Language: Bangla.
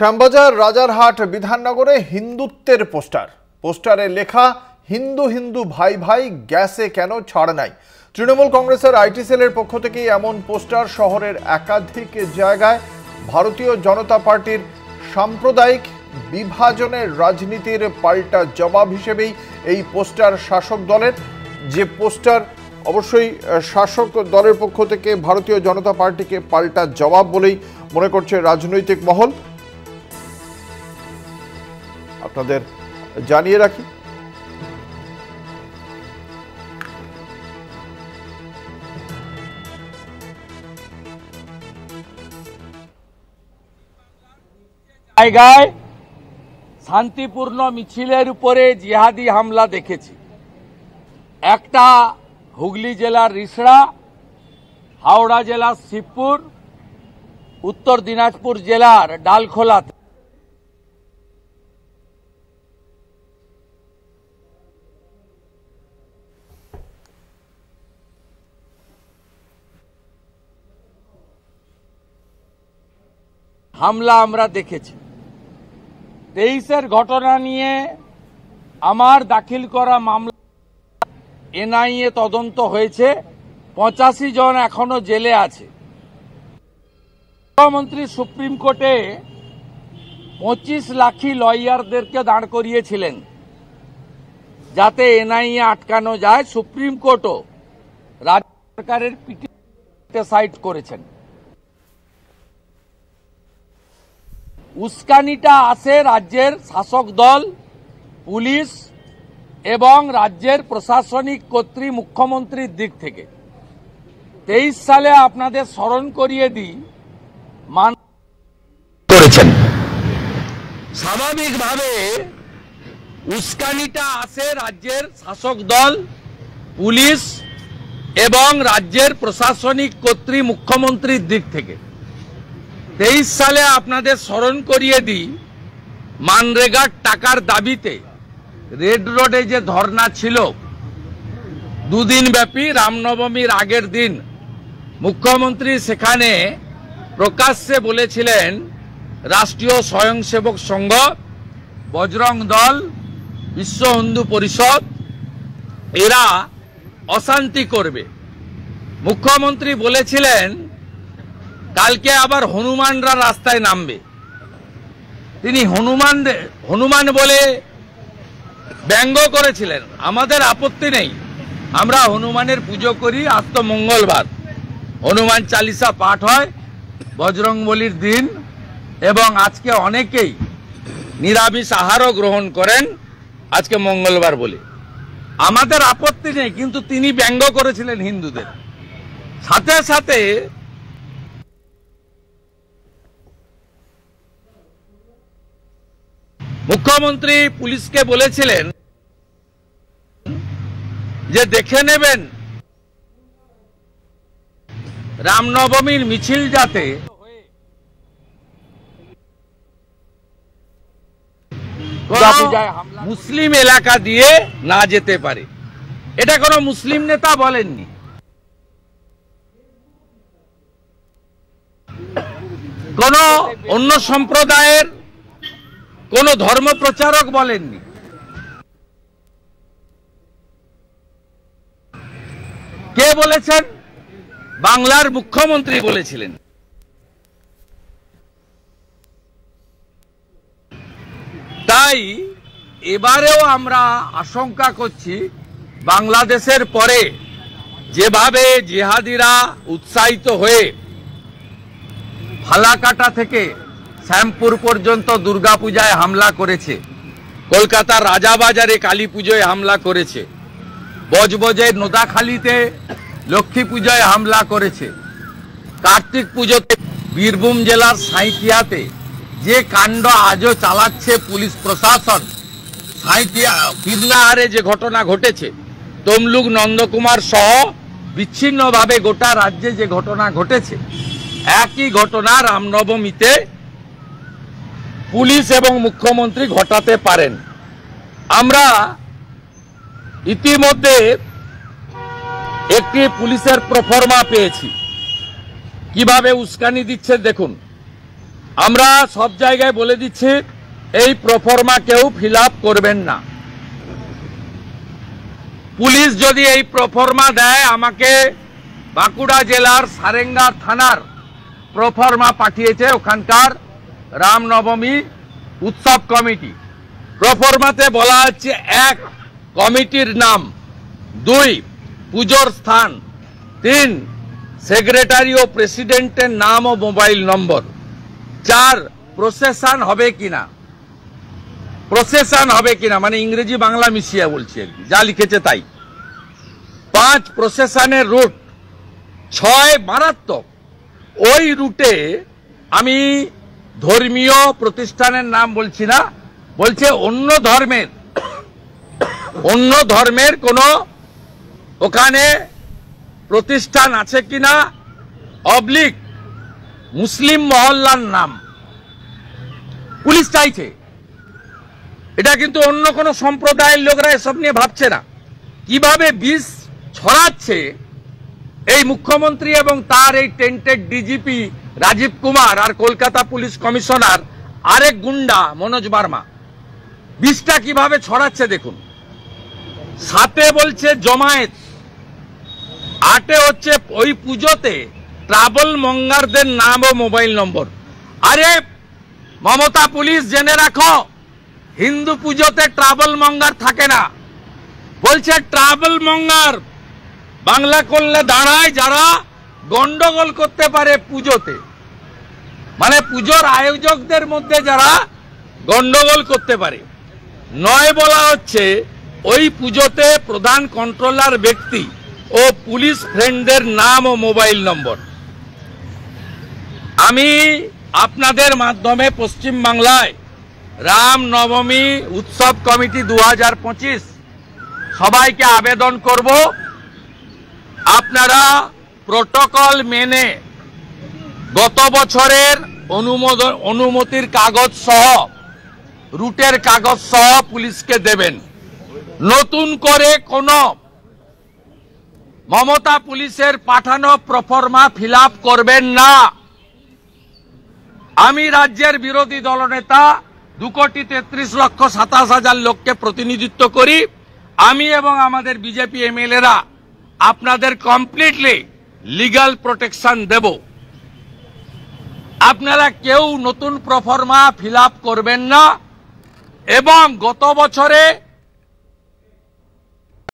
শ্যামবাজার রাজারহাট বিধাননগরে হিন্দুত্বের পোস্টারে লেখা হিন্দু হিন্দু ভাই ভাই গ্যাসে কেন ছাড় নাই। তৃণমূল কংগ্রেসের আইটি সেলের পক্ষ থেকে এমন পোস্টার শহরের একাধিক জায়গায় ভারতীয় জনতা পার্টির সাম্প্রদায়িক বিভাজনের রাজনীতির পাল্টা জবাব হিসেবেই এই পোস্টার শাসক দলের যে পোস্টার অবশ্যই শাসক দলের পক্ষ থেকে ভারতীয় জনতা পার্টিকে পাল্টা জবাব বলেই মনে করছে রাজনৈতিক মহল। আপনাদের জানিয়ে রাখি জায়গায় শান্তিপূর্ণ মিছিলের উপরে জিহাদি হামলা দেখেছি। একটা হুগলি জেলার রিসড়া, হাওড়া জেলার শিবপুর, উত্তর দিনাজপুর জেলার ডালখোলাতে হামলা আমরা দেখেছি। 23-এর ঘটনা নিয়ে আমার দাখিল করা মামলা এনআইএ তদন্ত হয়েছে। 85 জন এখনো জেলে আছে। মুখ্যমন্ত্রী সুপ্রিম কোর্টে 25 লাখি লয়ারদেরকে দাঁড় করিয়েছিলেন যাতে এনআইএ আটকানো যায়। সুপ্রিম কোর্টও রাজ্য সরকারের পিটিশন সাইড করেছেন। উস্কানিটা আসে রাজ্যের শাসক দল, পুলিশ এবং রাজ্যের প্রশাসনিক কর্তৃ মুখ্যমন্ত্রীর দিক থেকে। 23 সালে আপনাদের স্মরণ করিয়ে দিই, মান করেছেন। স্বাভাবিকভাবে উস্কানিটা আসে রাজ্যের শাসক দল, পুলিশ এবং রাজ্যের প্রশাসনিক কর্তৃ মুখ্যমন্ত্রীর দিক থেকে। 23 সালে আপনাদের স্মরণ করিয়ে দিই, মানরেগার টাকার দাবিতে রেড রোডে যে ধর্ণা ছিল 2 দিন ব্যাপী, রামনবমীর আগের দিন মুখ্যমন্ত্রী সেখানে প্রকাশ্যে বলেছিলেন রাষ্ট্রীয় স্বয়ংসেবক সংঘ, বজরং দল, বিশ্ব হিন্দু পরিষদ এরা অশান্তি করবে। মুখ্যমন্ত্রী বলেছিলেন কালকে আবার হনুমানরা রাস্তায় নামবে। তিনি হনুমান বলে ব্যঙ্গ করেছিলেন। আমাদের আপত্তি নেই, আমরা হনুমানের পুজো করি। আজ তো মঙ্গলবার, হনুমান চালিসা পাঠ হয় বজরংবলির দিন, এবং আজকে অনেকেই নিরামিষ আহারও গ্রহণ করেন আজকে মঙ্গলবার বলে। আমাদের আপত্তি নেই, কিন্তু তিনি ব্যঙ্গ করেছিলেন হিন্দুদের। সাথে সাথে মুখ্যমন্ত্রী পুলিশকে বলেছিলেন যে দেখে নেবেন রামনবমীর মিছিল যাতে মুসলিম এলাকা দিয়ে না যেতে পারে। এটা কোনো মুসলিম নেতা বলেননি, কোন অন্য সম্প্রদায়ের কোন ধর্ম প্রচারক বলেননি। কে বলেছেন? বাংলার মুখ্যমন্ত্রী বলেছিলেন। তাই এবারেও আমরা আশঙ্কা করছি বাংলাদেশের পরে যেভাবে জিহাদিরা উৎসাহিত হয়ে ফালাকাটা থেকে শ্যামপুর পর্যন্ত দুর্গাপূজায় হামলা করেছে, কলকাতার রাজাবাজারে কালী পুজোয় হামলা করেছে, বজবজের নোদাখালীতে লক্ষ্মী পুজোয় হামলা করেছে, কার্তিক পুজোতে বীরভূম জেলার সাঁইথিয়াতে যে কাণ্ড আজও চালাচ্ছে পুলিশ প্রশাসন, সাঁইথিয়া পিরলাহারে যে ঘটনা ঘটেছে, তমলুক নন্দকুমার সহ বিচ্ছিন্নভাবে গোটা রাজ্যে যে ঘটনা ঘটেছে, একই ঘটনা রামনবমীতে পুলিশ এবং মুখ্যমন্ত্রী ঘটাতে পারেন। আমরা ইতিমধ্যে একটি পুলিশের প্রফর্মা পেয়েছি। কিভাবে উস্কানি দিচ্ছে দেখুন। আমরা সব জায়গায় বলে দিচ্ছি এই প্রফর্মা কেউ ফিল আপ করবেন না। পুলিশ যদি এই প্রফর্মা দেয়, আমাকে বাঁকুড়া জেলার সারেঙ্গা থানার প্রফর্মা পাঠিয়েছে ওখানকার রামনবমী উৎসব কমিটি। প্রফর্মাতে বলা হচ্ছে 1 কমিটির নাম, 2 পুজোর স্থান, 3 সেক্রেটারি ও প্রেসিডেন্টের নাম ও মোবাইল নম্বর, 4 প্রসেশন হবে কিনা, মানে ইংরেজি বাংলা মিশিয়ে বলছি আর কি, যা লিখেছে তাই। 5 প্রসেশনের রুট, 6 মারাত্মক। ওই রুটে আমি ধর্মীয় প্রতিষ্ঠানের নাম বলছি না, বলছে অন্য ধর্মের কোনো ওখানে প্রতিষ্ঠান আছে কিনা, অবলিক মুসলিম মহল্লার নাম পুলিশ চাইছে। এটা কিন্তু অন্য কোনো সম্প্রদায়ের লোকরা এসব নিয়ে ভাবছে না। কিভাবে বিষ ছড়াচ্ছে এই মুখ্যমন্ত্রী এবং তার এই টেন্টেড ডিজিপি রাজীব কুমার আর কলকাতা পুলিশ কমিশনার আরেক গুন্ডা মনোজ বার্মা, বিষটা কিভাবে ছড়াচ্ছে দেখুন। 7 বলছে জমায়েত, 8 হচ্ছে ওই পুজোতে ট্রাভেল মঙ্গারদের নাম ও মোবাইল নম্বর। আরে মমতা পুলিশ জেনে রাখো, হিন্দু পুজোতে ট্রাভেল মঙ্গার থাকে না। বলছে ট্রাভেল মঙ্গার বাংলা করলে দাঁড়ায় যারা গন্ডগোল করতে পারে পুজোতে, মানে পুজোর আয়োজকদের মধ্যে যারা গন্ডগোল করতে পারে। 9 বলা হচ্ছে ওই পুজোতে প্রধান কন্ট্রোলার ব্যক্তি ও পুলিশ ফ্রেন্ডদের নাম ও মোবাইল নম্বর। আমি আপনাদের মাধ্যমে পশ্চিম বাংলায় রামনবমী উৎসব কমিটি 2025 সবাইকে আবেদন করব, আপনারা প্রোটোকল মেনে গত বছরের অনুমতির কাগজ সহ, রুটের কাগজ সহ পুলিশকে দেবেন। নতুন করে কোনো মমতা পুলিশের পাঠানো প্রফর্মা ফিল আপ করবেন না। আমি রাজ্যের বিরোধী দলনেতা 2,33,27,000 লোককে প্রতিনিধিত্ব করি। আমি এবং আমাদের বিজেপি এমএলএরা আপনাদের কমপ্লিটলি লিগ্যাল প্রোটেকশন দেব। আপনারা কেউ নতুন প্রফর্মা ফিল আপ করবেন না। এবং গত বছরে